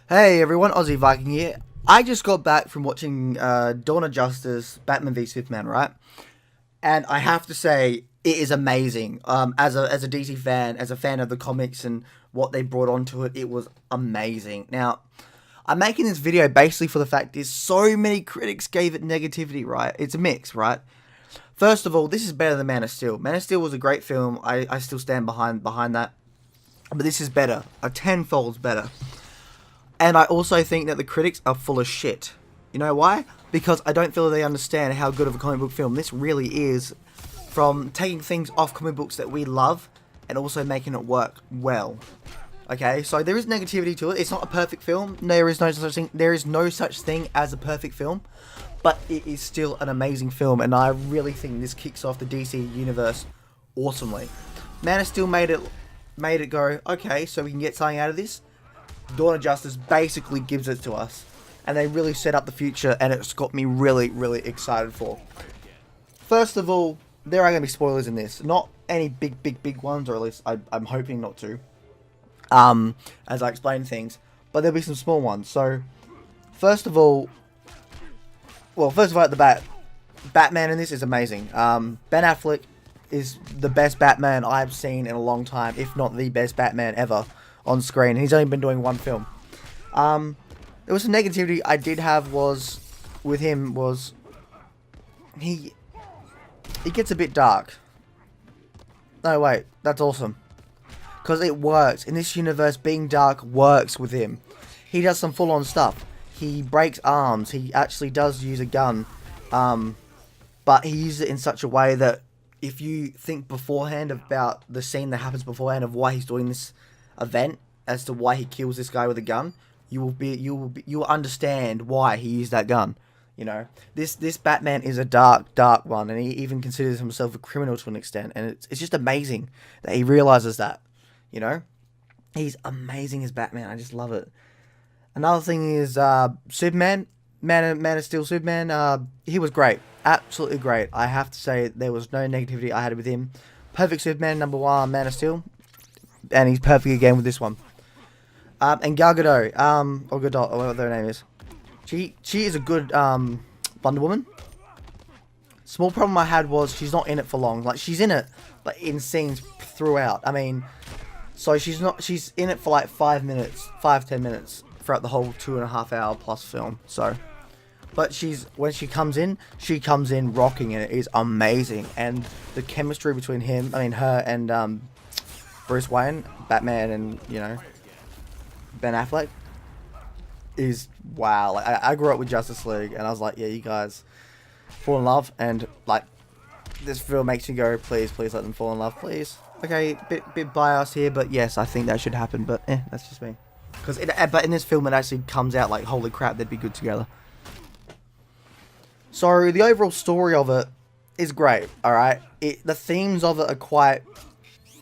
Hey everyone, Aussie Viking here. I just got back from watching Dawn of Justice, Batman v Superman, right? And I have to say, it is amazing. As a DC fan, as a fan of the comics and what they brought onto it, it was amazing. Now, I'm making this video basically for the fact is so many critics gave it negativity, right? It's a mix, right? First of all, this is better than Man of Steel. Man of Steel was a great film. I still stand behind that. But this is better. A tenfold better. And I also think that the critics are full of shit. You know why? Because I don't feel they understand how good of a comic book film this really is, from taking things off comic books that we love and also making it work well. Okay, so there is negativity to it. It's not a perfect film. There is no such thing as a perfect film, but it is still an amazing film, and I really think this kicks off the DC universe awesomely. Man of Steel made it go, okay, so we can get something out of this. Dawn of Justice basically gives it to us, and they really set up the future, and it's got me really, really excited for. First of all, there are going to be spoilers in this. Not any big ones, or at least I'm hoping not to, as I explain things, but there'll be some small ones. So, first of all at the bat, Batman in this is amazing. Ben Affleck is the best Batman I've seen in a long time, if not the best Batman ever on screen. He's only been doing one film. There was some negativity I did have with him was he gets a bit dark. No, wait, that's awesome. Because it works. In this universe, being dark works with him. He does some full-on stuff. He breaks arms. He actually does use a gun. But he uses it in such a way that if you think beforehand about the scene that happens beforehand of why he's doing this event, as to why he kills this guy with a gun, you will understand why he used that gun. You know, this Batman is a dark one, and he even considers himself a criminal to an extent, and it's just amazing that he realizes that. You know, he's amazing as Batman. I just love it. Another thing is Superman, Man of Steel Superman. He was great, absolutely great. I have to say there was no negativity I had with him. Perfect Superman, #1, Man of Steel. And he's perfect again with this one. And Gal Gadot, or Gadot, or whatever her name is. She is a good Wonder Woman. Small problem I had was she's not in it for long. Like, she's in it, but in scenes throughout. I mean, so she's in it for like 5 minutes, 5-10 minutes throughout the whole 2.5 hour plus film. So, but when she comes in rocking, and it is amazing. And the chemistry between her and Bruce Wayne, Batman, and, you know, Ben Affleck is wow. Like, I grew up with Justice League, and I was like, yeah, you guys fall in love, and like this film makes you go, please let them fall in love, please. Okay, bit biased here, but yes, I think that should happen. But that's just me. But in this film, it actually comes out like, holy crap, they'd be good together. So the overall story of it is great. All right, the themes of it are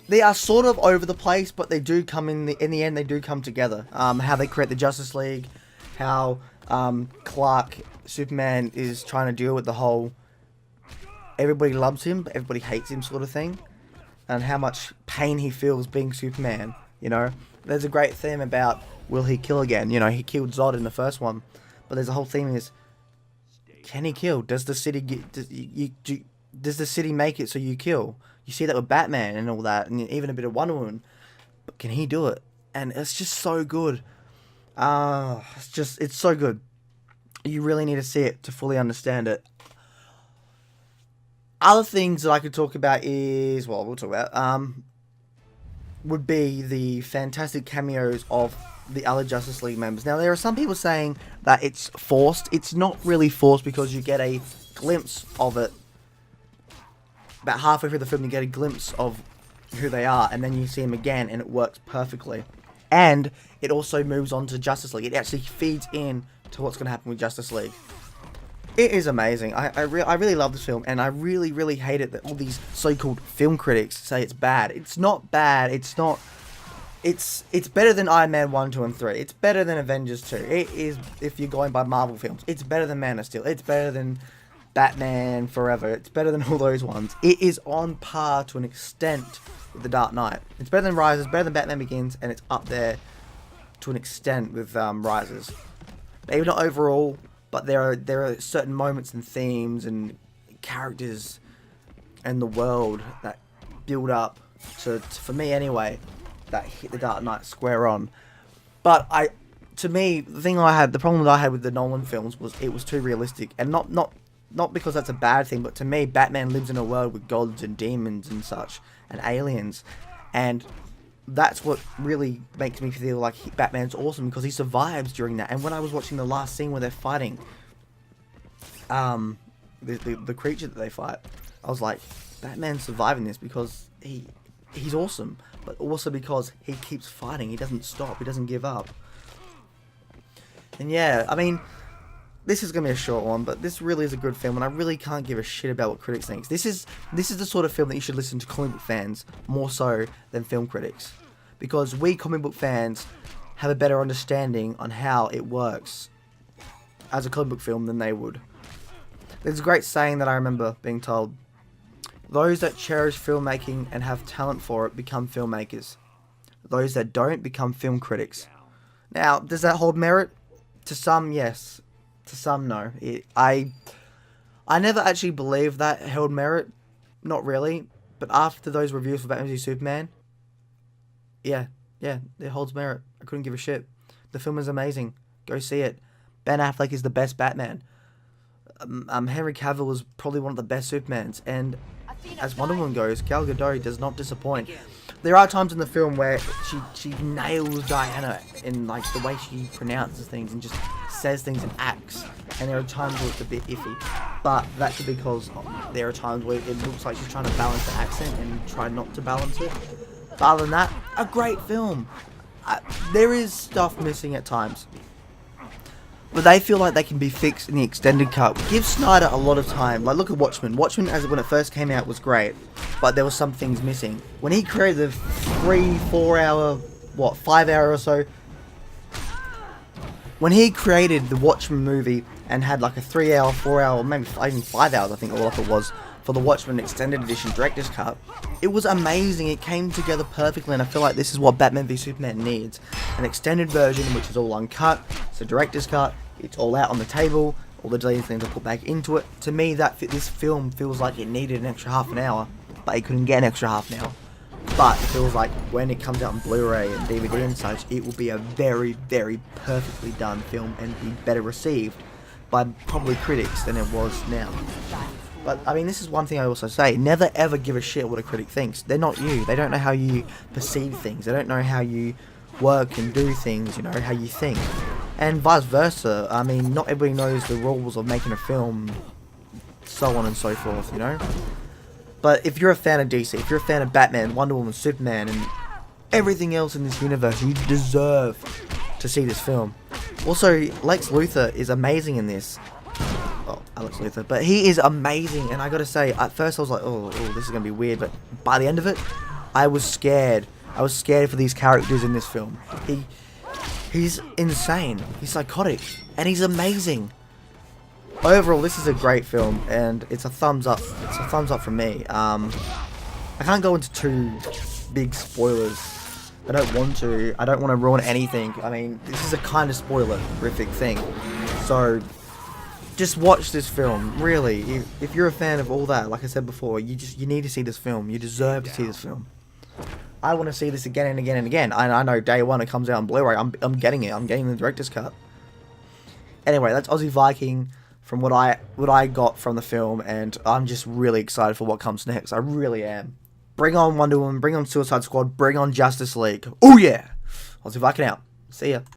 they are sort of over the place, but they do come in the end. They do come together. How they create the Justice League, how Clark Superman is trying to deal with the whole everybody loves him, but everybody hates him sort of thing, and how much pain he feels being Superman. You know, there's a great theme about will he kill again? You know, he killed Zod in the first one, but there's a whole theme is, can he kill? Does the city does the city make it so you kill? You see that with Batman and all that, and even a bit of Wonder Woman. But can he do it? And it's just so good. It's so good. You really need to see it to fully understand it. Other things that I could talk about is, we'll talk about, would be the fantastic cameos of the other Justice League members. Now, there are some people saying that it's forced. It's not really forced, because you get a glimpse of it. About halfway through the film, you get a glimpse of who they are, and then you see them again, and it works perfectly. And it also moves on to Justice League. It actually feeds in to what's going to happen with Justice League. It is amazing. I really love this film, and I really hate it that all these so-called film critics say it's bad. It's not bad. It's better than Iron Man 1, 2, and 3. It's better than Avengers 2. It is, if you're going by Marvel films. It's better than Man of Steel. It's better than Batman Forever. It's better than all those ones. It is on par to an extent with The Dark Knight. It's better than Rises, better than Batman Begins, and it's up there to an extent with Rises. Maybe not overall, but there are certain moments and themes and characters and the world that build up to for me anyway, that hit The Dark Knight square on. But to me, the problem that I had with the Nolan films was it was too realistic, and not because that's a bad thing, but to me, Batman lives in a world with gods and demons and such, and aliens, and that's what really makes me feel like Batman's awesome, because he survives during that. And when I was watching the last scene where they're fighting the creature that they fight, I was like, Batman's surviving this because he's awesome, but also because he keeps fighting. He doesn't stop. He doesn't give up. And yeah, I mean, this is going to be a short one, but this really is a good film, and I really can't give a shit about what critics think. This is the sort of film that you should listen to comic book fans more so than film critics, because we comic book fans have a better understanding on how it works as a comic book film than they would. There's a great saying that I remember being told: those that cherish filmmaking and have talent for it become filmmakers. Those that don't become film critics. Now, does that hold merit? To some, yes. To some, no. I never actually believed that held merit. Not really. But after those reviews for Batman v Superman, yeah, it holds merit. I couldn't give a shit. The film is amazing. Go see it. Ben Affleck is the best Batman. Henry Cavill is probably one of the best Supermans. And as Wonder Woman goes, Gal Gadot does not disappoint. There are times in the film where she nails Diana in like the way she pronounces things and just says things and acts, and there are times where it's a bit iffy, but that's because there are times where it looks like she's trying to balance the accent and try not to balance it. But other than that, a great film. There is stuff missing at times, but they feel like they can be fixed in the extended cut. Give Snyder a lot of time. Like, look at Watchmen. Watchmen, when it first came out, was great, but there were some things missing. When he created the 3-4 hour, 5 hour or so, when he created the Watchmen movie and had like a 3 hour, 4 hour, maybe even 5 hours, I think all of it was, for the Watchmen Extended Edition Director's Cut, it was amazing. It came together perfectly, and I feel like this is what Batman v Superman needs. An extended version which is all uncut. It's a director's cut. It's all out on the table. All the deleted things are put back into it. To me, this film feels like it needed an extra half an hour, but it couldn't get an extra half an hour. But it feels like when it comes out on Blu-ray and DVD and such, it will be a very, very perfectly done film and be better received by probably critics than it was now. But, I mean, this is one thing I also say. Never ever give a shit what a critic thinks. They're not you. They don't know how you perceive things. They don't know how you work and do things, how you think. And vice versa. I mean, not everybody knows the rules of making a film, so on and so forth, But if you're a fan of DC, if you're a fan of Batman, Wonder Woman, Superman, and everything else in this universe, you deserve to see this film. Also, Lex Luthor is amazing in this. Well, Alex Luthor, but he is amazing, and I gotta say, at first I was like, oh, this is gonna be weird, but by the end of it, I was scared. I was scared for these characters in this film. He's insane. He's psychotic, and he's amazing. Overall, this is a great film, and it's a thumbs up. It's a thumbs up from me. I can't go into too big spoilers. I don't want to. I don't want to ruin anything. I mean, this is a kind of spoiler-rific thing. So, just watch this film. Really, if you're a fan of all that, like I said before, you need to see this film. You deserve to see this film. I want to see this again and again and again. I know day one it comes out on Blu-ray. I'm getting it. I'm getting the director's cut. Anyway, that's Aussie Viking. From what I got from the film, and I'm just really excited for what comes next. I really am. Bring on Wonder Woman, bring on Suicide Squad, bring on Justice League. Oh yeah! Aussie Viking out. See ya.